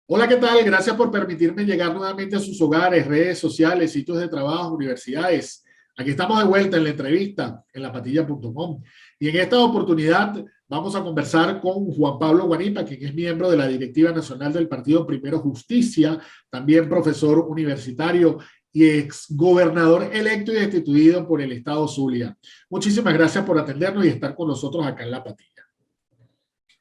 Hola, ¿qué tal? Gracias por permitirme llegar nuevamente a sus hogares, redes sociales, sitios de trabajo, universidades. Aquí estamos de vuelta en la entrevista en lapatilla.com. Y en esta oportunidad vamos a conversar con Juan Pablo Guanipa, quien es miembro de la Directiva Nacional del Partido Primero Justicia, también profesor universitario y exgobernador electo y destituido por el Estado Zulia. Muchísimas gracias por atendernos y estar con nosotros acá en La Patilla.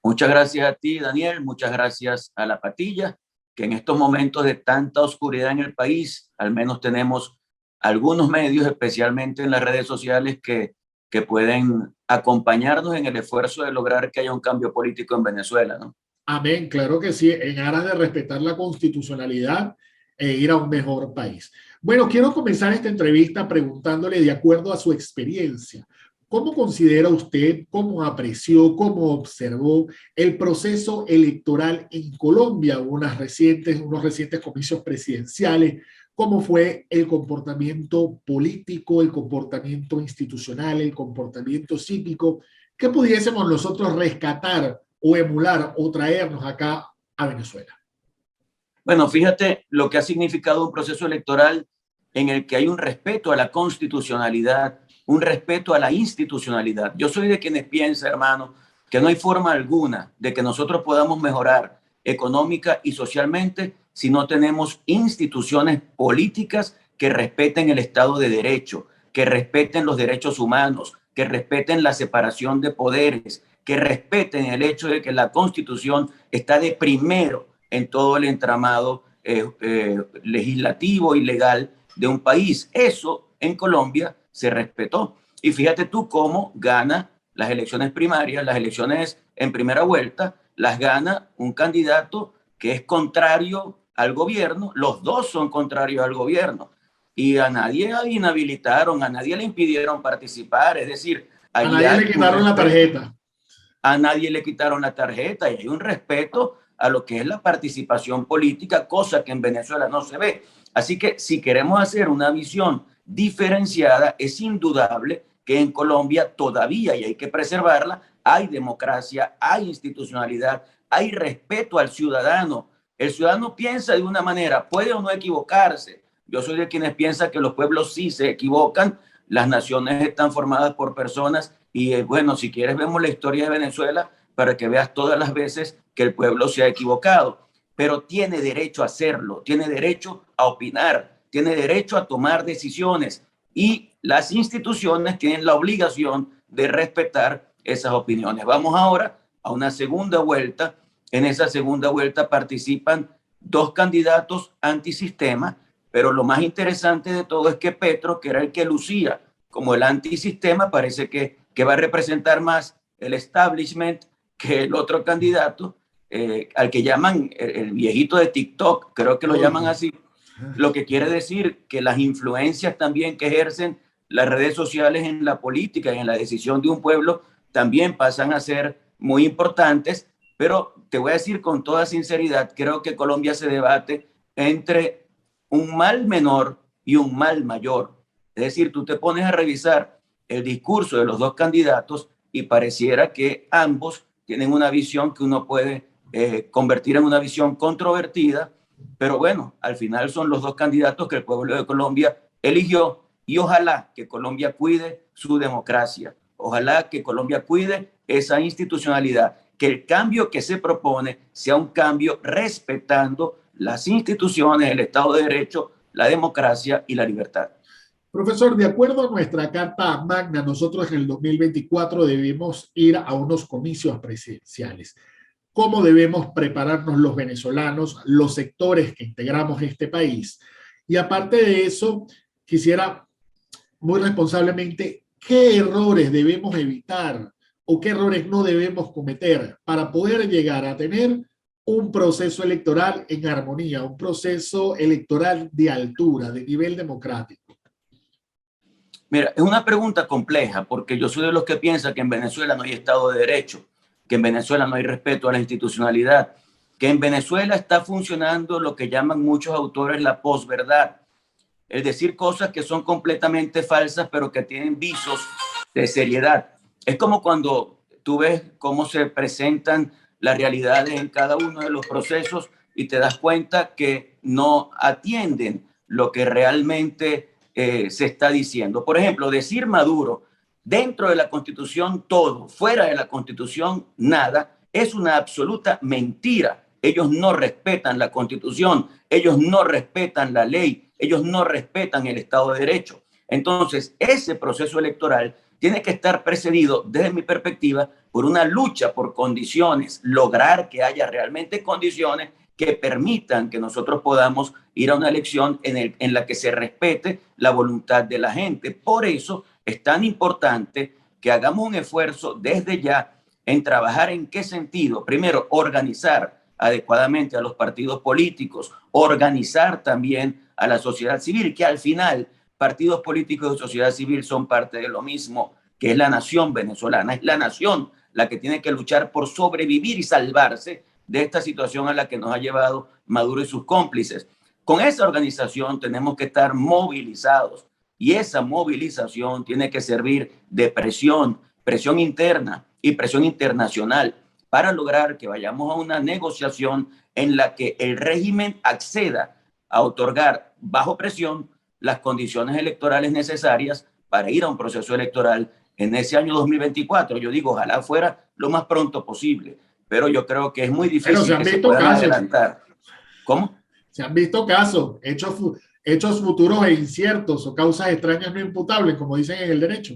Muchas gracias a ti, Daniel. Muchas gracias a La Patilla, que en estos momentos de tanta oscuridad en el país, al menos tenemos algunos medios, especialmente en las redes sociales, que pueden acompañarnos en el esfuerzo de lograr que haya un cambio político en Venezuela, ¿no? Amén, claro que sí, en aras de respetar la constitucionalidad e ir a un mejor país. Bueno, quiero comenzar esta entrevista preguntándole, de acuerdo a su experiencia, ¿cómo considera usted, cómo apreció, cómo observó el proceso electoral en Colombia, unos recientes comicios presidenciales? ¿Cómo fue el comportamiento político, el comportamiento institucional, el comportamiento cívico? ¿Qué pudiésemos nosotros rescatar o emular o traernos acá a Venezuela? Bueno, fíjate lo que ha significado un proceso electoral en el que hay un respeto a la constitucionalidad, un respeto a la institucionalidad. Yo soy de quienes piensan, hermano, que no hay forma alguna de que nosotros podamos mejorar económica y socialmente si no tenemos instituciones políticas que respeten el Estado de Derecho, que respeten los derechos humanos, que respeten la separación de poderes, que respeten el hecho de que la Constitución está de primero en todo el entramado legislativo y legal de un país. Eso en Colombia se respetó. Y fíjate tú cómo gana las elecciones primarias, las elecciones en primera vuelta, las gana un candidato que es contrario al gobierno. Los dos son contrarios al gobierno. Y a nadie inhabilitaron, a nadie le impidieron participar. Es decir, a nadie le quitaron la tarjeta. A nadie le quitaron la tarjeta y hay un respeto a lo que es la participación política, cosa que en Venezuela no se ve. Así que si queremos hacer una visión diferenciada, es indudable que en Colombia todavía, y hay que preservarla, hay democracia, hay institucionalidad, hay respeto al ciudadano. El ciudadano piensa de una manera, puede o no equivocarse. Yo soy de quienes piensan que los pueblos sí se equivocan, las naciones están formadas por personas y bueno, si quieres vemos la historia de Venezuela para que veas todas las veces que el pueblo se ha equivocado, pero tiene derecho a hacerlo, tiene derecho a opinar, tiene derecho a tomar decisiones y las instituciones tienen la obligación de respetar esas opiniones. Vamos ahora a una segunda vuelta. En esa segunda vuelta participan dos candidatos antisistema, pero lo más interesante de todo es que Petro, que era el que lucía como el antisistema, parece que va a representar más el establishment que el otro candidato, al que llaman el viejito de TikTok, creo que lo llaman así, lo que quiere decir que las influencias también que ejercen las redes sociales en la política y en la decisión de un pueblo también pasan a ser muy importantes, pero te voy a decir con toda sinceridad, creo que Colombia se debate entre un mal menor y un mal mayor. Es decir, tú te pones a revisar el discurso de los dos candidatos y pareciera que ambos tienen una visión que uno puede convertir en una visión controvertida, pero bueno, al final son los dos candidatos que el pueblo de Colombia eligió y ojalá que Colombia cuide su democracia, ojalá que Colombia cuide esa institucionalidad, que el cambio que se propone sea un cambio respetando las instituciones, el Estado de Derecho, la democracia y la libertad. Profesor, de acuerdo a nuestra Carta Magna, nosotros en el 2024 debemos ir a unos comicios presidenciales. ¿Cómo debemos prepararnos los venezolanos, los sectores que integramos este país? Y aparte de eso, quisiera muy responsablemente, ¿qué errores debemos evitar o qué errores no debemos cometer para poder llegar a tener un proceso electoral en armonía, un proceso electoral de altura, de nivel democrático? Mira, es una pregunta compleja porque yo soy de los que piensa que en Venezuela no hay Estado de Derecho, que en Venezuela no hay respeto a la institucionalidad, que en Venezuela está funcionando lo que llaman muchos autores la posverdad, es decir, cosas que son completamente falsas pero que tienen visos de seriedad. Es como cuando tú ves cómo se presentan las realidades en cada uno de los procesos y te das cuenta que no atienden lo que realmente se está diciendo. Por ejemplo, decir Maduro, dentro de la Constitución todo, fuera de la Constitución nada, es una absoluta mentira. Ellos no respetan la Constitución, ellos no respetan la ley, ellos no respetan el Estado de Derecho. Entonces, ese proceso electoral tiene que estar precedido, desde mi perspectiva, por una lucha por condiciones, lograr que haya realmente condiciones que permitan que nosotros podamos ir a una elección en la que se respete la voluntad de la gente. Por eso es tan importante que hagamos un esfuerzo desde ya en trabajar en qué sentido. Primero, organizar adecuadamente a los partidos políticos, organizar también a la sociedad civil, que al final partidos políticos y sociedad civil son parte de lo mismo, que es la nación venezolana. Es la nación la que tiene que luchar por sobrevivir y salvarse de esta situación a la que nos ha llevado Maduro y sus cómplices. Con esa organización tenemos que estar movilizados y esa movilización tiene que servir de presión, presión interna y presión internacional para lograr que vayamos a una negociación en la que el régimen acceda a otorgar bajo presión las condiciones electorales necesarias para ir a un proceso electoral en ese año 2024. Yo digo, ojalá fuera lo más pronto posible, pero yo creo que es muy difícil que se puedan adelantar. ¿Cómo? Se han visto casos, hechos futuros e inciertos o causas extrañas no imputables, como dicen en el derecho.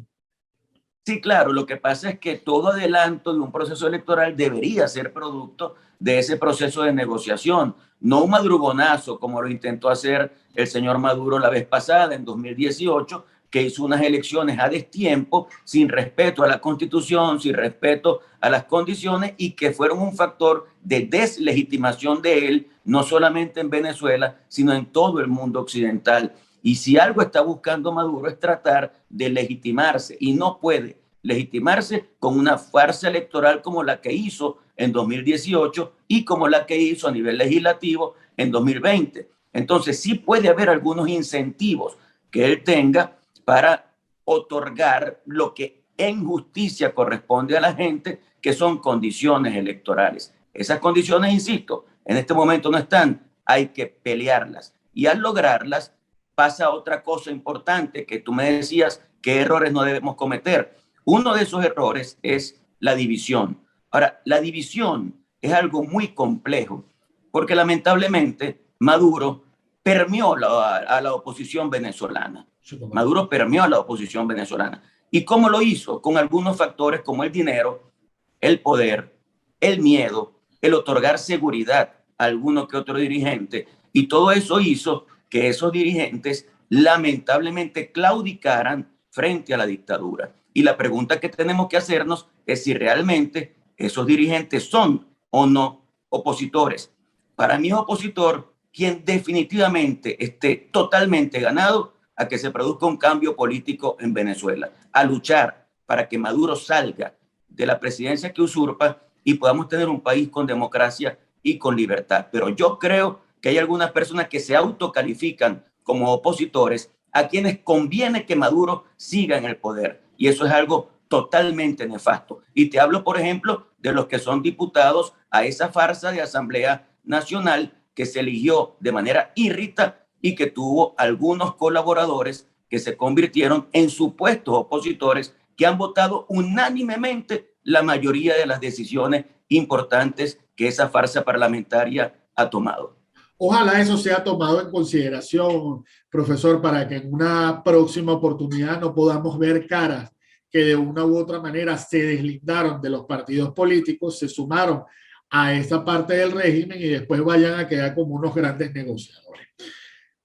Sí, claro, lo que pasa es que todo adelanto de un proceso electoral debería ser producto de ese proceso de negociación, no un madrugonazo como lo intentó hacer el señor Maduro la vez pasada, en 2018, que hizo unas elecciones a destiempo, sin respeto a la Constitución, sin respeto a las condiciones y que fueron un factor de deslegitimación de él, no solamente en Venezuela, sino en todo el mundo occidental. Y si algo está buscando Maduro es tratar de legitimarse y no puede legitimarse con una farsa electoral como la que hizo en 2018 y como la que hizo a nivel legislativo en 2020. Entonces sí puede haber algunos incentivos que él tenga para otorgar lo que en justicia corresponde a la gente, que son condiciones electorales. Esas condiciones, insisto, en este momento no están, hay que pelearlas y al lograrlas pasa otra cosa importante que tú me decías, qué errores no debemos cometer. Uno de esos errores es la división. Ahora, la división es algo muy complejo, porque lamentablemente Maduro permeó a la oposición venezolana. Maduro permeó a la oposición venezolana. ¿Y cómo lo hizo? Con algunos factores como el dinero, el poder, el miedo, el otorgar seguridad a alguno que otro dirigente. Y todo eso hizo que esos dirigentes lamentablemente claudicaran frente a la dictadura. Y la pregunta que tenemos que hacernos es si realmente esos dirigentes son o no opositores. Para mí es opositor quien definitivamente esté totalmente ganado a que se produzca un cambio político en Venezuela, a luchar para que Maduro salga de la presidencia que usurpa y podamos tener un país con democracia y con libertad. Pero yo creo que hay algunas personas que se autocalifican como opositores a quienes conviene que Maduro siga en el poder. Y eso es algo totalmente nefasto. Y te hablo, por ejemplo, de los que son diputados a esa farsa de Asamblea Nacional que se eligió de manera irrita y que tuvo algunos colaboradores que se convirtieron en supuestos opositores que han votado unánimemente la mayoría de las decisiones importantes que esa farsa parlamentaria ha tomado. Ojalá eso sea tomado en consideración, profesor, para que en una próxima oportunidad no podamos ver caras que de una u otra manera se deslindaron de los partidos políticos, se sumaron a esa parte del régimen y después vayan a quedar como unos grandes negociadores.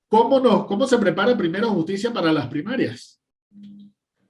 ¿Cómo se prepara Primero Justicia para las primarias?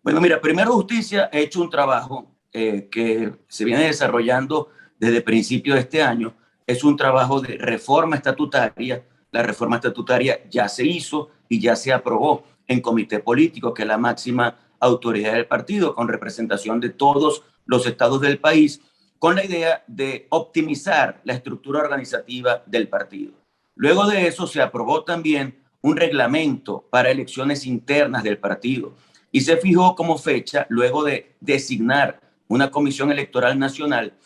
Bueno, mira, Primero Justicia ha hecho un trabajo que se viene desarrollando desde principios de este año. Es un trabajo de reforma estatutaria. La reforma estatutaria ya se hizo y ya se aprobó en comité político, que es la máxima autoridad del partido, con representación de todos los estados del país, con la idea de optimizar la estructura organizativa del partido. Luego de eso se aprobó también un reglamento para elecciones internas del partido y se fijó como fecha, luego de designar una comisión electoral nacional,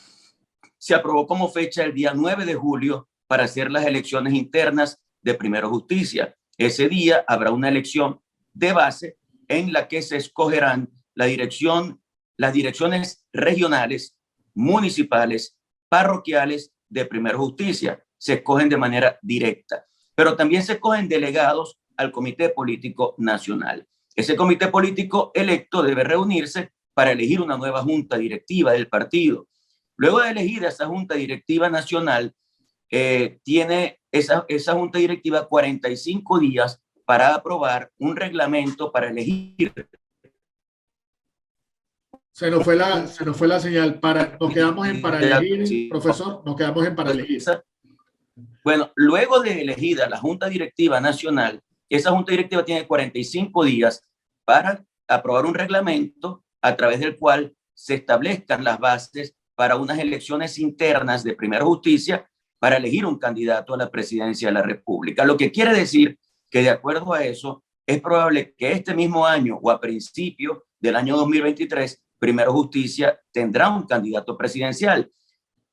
se aprobó como fecha el día 9 de julio para hacer las elecciones internas de Primero Justicia. Ese día habrá una elección de base en la que se escogerán las direcciones regionales, municipales, parroquiales de Primero Justicia. Se escogen de manera directa, pero también se escogen delegados al Comité Político Nacional. Ese comité político electo debe reunirse para elegir una nueva junta directiva del partido. Luego de elegida esa junta directiva nacional, tiene esa junta directiva 45 días para aprobar un reglamento para elegir. Se nos fue la señal. Nos quedamos en para elegir, sí, profesor, nos quedamos en para elegir. Bueno, luego de elegida la junta directiva nacional, esa junta directiva tiene 45 días para aprobar un reglamento a través del cual se establezcan las bases para unas elecciones internas de Primera Justicia para elegir un candidato a la presidencia de la República. Lo que quiere decir que de acuerdo a eso, es probable que este mismo año o a principio del año 2023, Primera Justicia tendrá un candidato presidencial.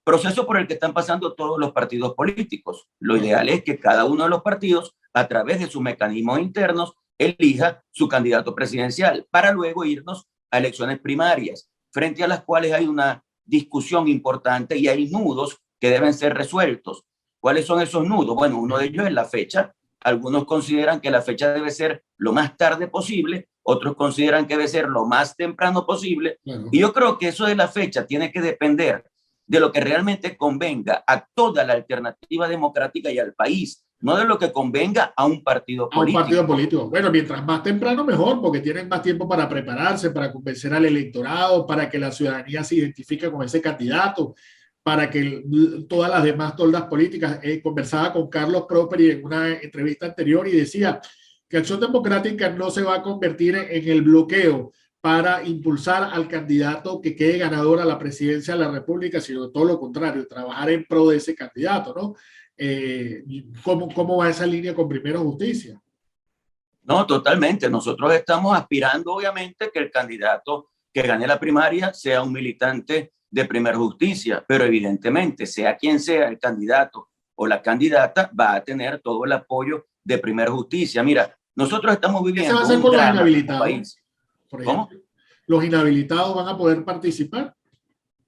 Proceso por el que están pasando todos los partidos políticos. Lo ideal es que cada uno de los partidos, a través de sus mecanismos internos, elija su candidato presidencial para luego irnos a elecciones primarias, frente a las cuales hay una discusión importante y hay nudos que deben ser resueltos. ¿Cuáles son esos nudos? Bueno, uno de ellos es la fecha. Algunos consideran que la fecha debe ser lo más tarde posible, otros consideran que debe ser lo más temprano posible. Bueno. Y yo creo que eso de la fecha tiene que depender de lo que realmente convenga a toda la alternativa democrática y al país, no de lo que convenga a un partido político. A un partido político. Bueno, mientras más temprano mejor, porque tienen más tiempo para prepararse, para convencer al electorado, para que la ciudadanía se identifique con ese candidato, para que todas las demás toldas políticas. Conversaba con Carlos Properi en una entrevista anterior y decía que Acción Democrática no se va a convertir en el bloqueo para impulsar al candidato que quede ganador a la presidencia de la República, sino todo lo contrario, trabajar en pro de ese candidato, ¿no? ¿Cómo va esa línea con Primero Justicia? No, totalmente. Nosotros estamos aspirando, obviamente, que el candidato que gane la primaria sea un militante de Primera Justicia, pero evidentemente, sea quien sea el candidato o la candidata, va a tener todo el apoyo de Primera Justicia. Mira, nosotros estamos viviendo un con drama los inhabilitados, país. ¿Cómo? ¿Los inhabilitados van a poder participar?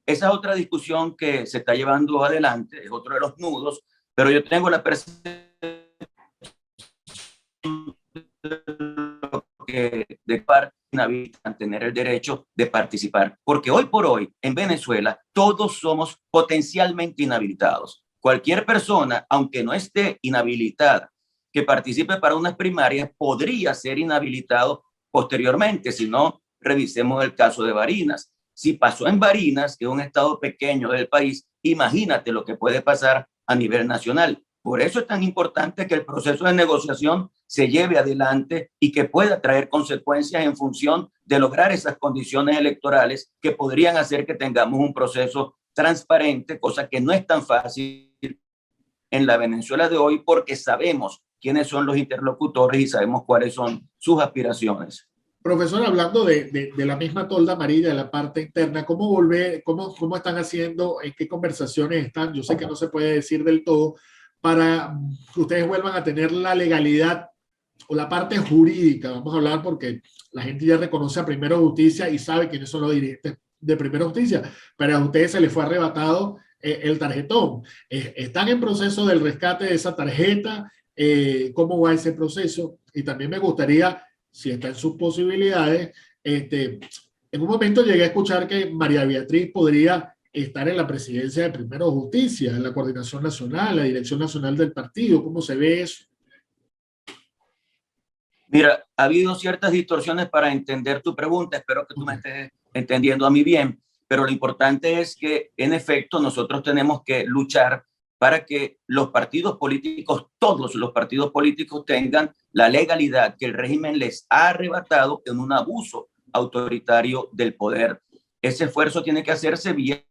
Esa es otra discusión que se está llevando adelante, es otro de los nudos, pero yo tengo la percepción de inhabilitan tener el derecho de participar, porque hoy por hoy en Venezuela todos somos potencialmente inhabilitados. Cualquier persona, aunque no esté inhabilitada, que participe para unas primarias podría ser inhabilitado posteriormente. Si no, revisemos el caso de Barinas. Si pasó en Barinas, que es un estado pequeño del país, imagínate lo que puede pasar a nivel nacional. Por eso es tan importante que el proceso de negociación se lleve adelante y que pueda traer consecuencias en función de lograr esas condiciones electorales que podrían hacer que tengamos un proceso transparente, cosa que no es tan fácil en la Venezuela de hoy porque sabemos quiénes son los interlocutores y sabemos cuáles son sus aspiraciones. Profesor, hablando de la misma tolda amarilla, de la parte interna, ¿cómo están haciendo, en qué conversaciones están? Yo sé que no se puede decir del todo, para que ustedes vuelvan a tener la legalidad o la parte jurídica, vamos a hablar porque la gente ya reconoce a Primero Justicia y sabe quiénes son los dirigentes de Primero Justicia, pero a ustedes se les fue arrebatado el tarjetón. ¿Están en proceso del rescate de esa tarjeta? ¿Cómo va ese proceso? Y también me gustaría, si está en sus posibilidades, en un momento llegué a escuchar que María Beatriz podría estar en la presidencia de Primero Justicia, en la coordinación nacional, la dirección nacional del partido. ¿Cómo se ve eso? Mira, ha habido ciertas distorsiones para entender tu pregunta. Espero que tú me estés entendiendo a mí bien, pero lo importante es que, en efecto, nosotros tenemos que luchar para que los partidos políticos, todos los partidos políticos, tengan la legalidad que el régimen les ha arrebatado en un abuso autoritario del poder. Ese esfuerzo tiene que hacerse vía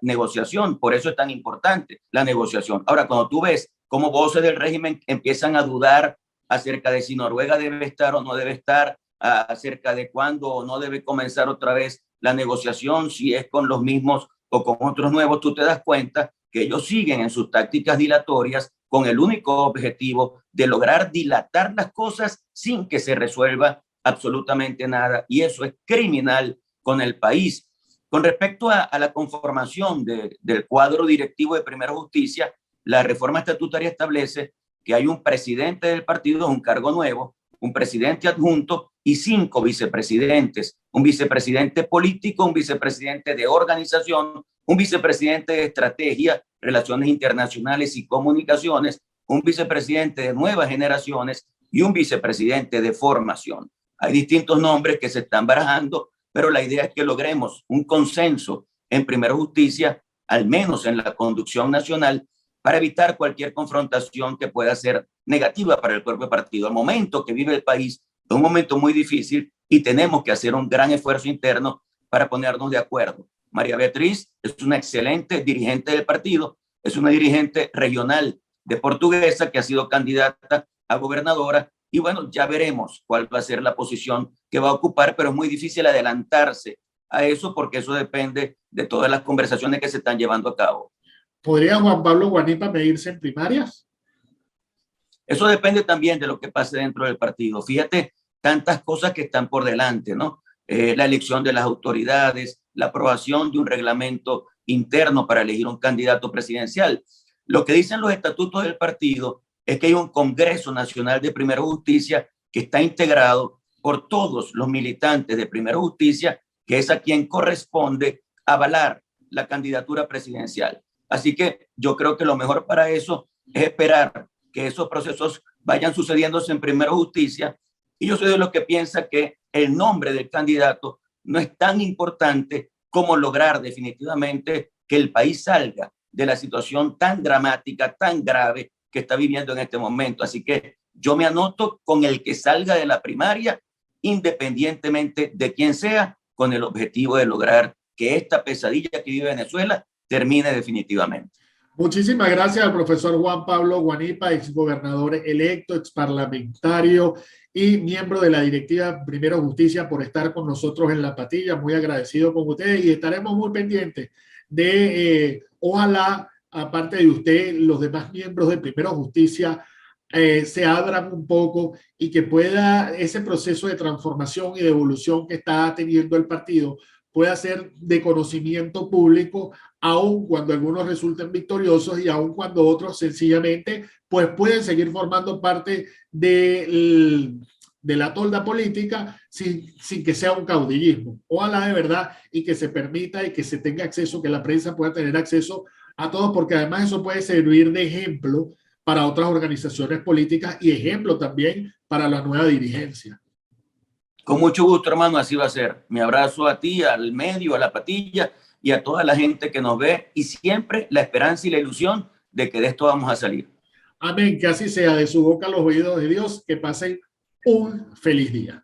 negociación, por eso es tan importante la negociación. Ahora, cuando tú ves cómo voces del régimen empiezan a dudar acerca de si Noruega debe estar o no debe estar, acerca de cuándo o no debe comenzar otra vez la negociación, si es con los mismos o con otros nuevos, tú te das cuenta que ellos siguen en sus tácticas dilatorias con el único objetivo de lograr dilatar las cosas sin que se resuelva absolutamente nada. Y eso es criminal con el país. Con respecto a la conformación del cuadro directivo de Primera Justicia, la reforma estatutaria establece que hay un presidente del partido, un cargo nuevo, un presidente adjunto y 5 vicepresidentes, un vicepresidente político, un vicepresidente de organización, un vicepresidente de estrategia, relaciones internacionales y comunicaciones, un vicepresidente de nuevas generaciones y un vicepresidente de formación. Hay distintos nombres que se están barajando, pero la idea es que logremos un consenso en Primera Justicia, al menos en la conducción nacional, para evitar cualquier confrontación que pueda ser negativa para el propio partido. El momento que vive el país es un momento muy difícil y tenemos que hacer un gran esfuerzo interno para ponernos de acuerdo. María Beatriz es una excelente dirigente del partido, es una dirigente regional de Portuguesa que ha sido candidata a gobernadora y bueno, ya veremos cuál va a ser la posición que va a ocupar, pero es muy difícil adelantarse a eso porque eso depende de todas las conversaciones que se están llevando a cabo. ¿Podría Juan Pablo Guanipa medirse en primarias? Eso depende también de lo que pase dentro del partido. Fíjate, tantas cosas que están por delante, ¿no? La elección de las autoridades, la aprobación de un reglamento interno para elegir un candidato presidencial. Lo que dicen los estatutos del partido es que hay un Congreso Nacional de Primera Justicia que está integrado por todos los militantes de Primera Justicia, que es a quien corresponde avalar la candidatura presidencial. Así que yo creo que lo mejor para eso es esperar que esos procesos vayan sucediéndose en Primera Justicia. Y yo soy de los que piensa que el nombre del candidato no es tan importante como lograr definitivamente que el país salga de la situación tan dramática, tan grave que está viviendo en este momento. Así que yo me anoto con el que salga de la primaria, independientemente de quién sea, con el objetivo de lograr que esta pesadilla que vive Venezuela termine definitivamente. Muchísimas gracias al profesor Juan Pablo Guanipa, exgobernador electo, exparlamentario y miembro de la directiva Primera Justicia, por estar con nosotros en La Patilla. Muy agradecido con ustedes y estaremos muy pendientes de, ojalá, aparte de usted, los demás miembros de Primera Justicia se abran un poco y que pueda ese proceso de transformación y de evolución que está teniendo el partido pueda ser de conocimiento público, aun cuando algunos resulten victoriosos y aun cuando otros sencillamente pues pueden seguir formando parte de la tolda política sin que sea un caudillismo. Ojalá de verdad y que se permita y que se tenga acceso, que la prensa pueda tener acceso a todos, porque además eso puede servir de ejemplo para otras organizaciones políticas y ejemplo también para la nueva dirigencia. Con mucho gusto, hermano, así va a ser. Mi abrazo a ti, al medio, a La Patilla y a toda la gente que nos ve y siempre la esperanza y la ilusión de que de esto vamos a salir. Amén, que así sea, de su boca a los oídos de Dios, que pasen un feliz día.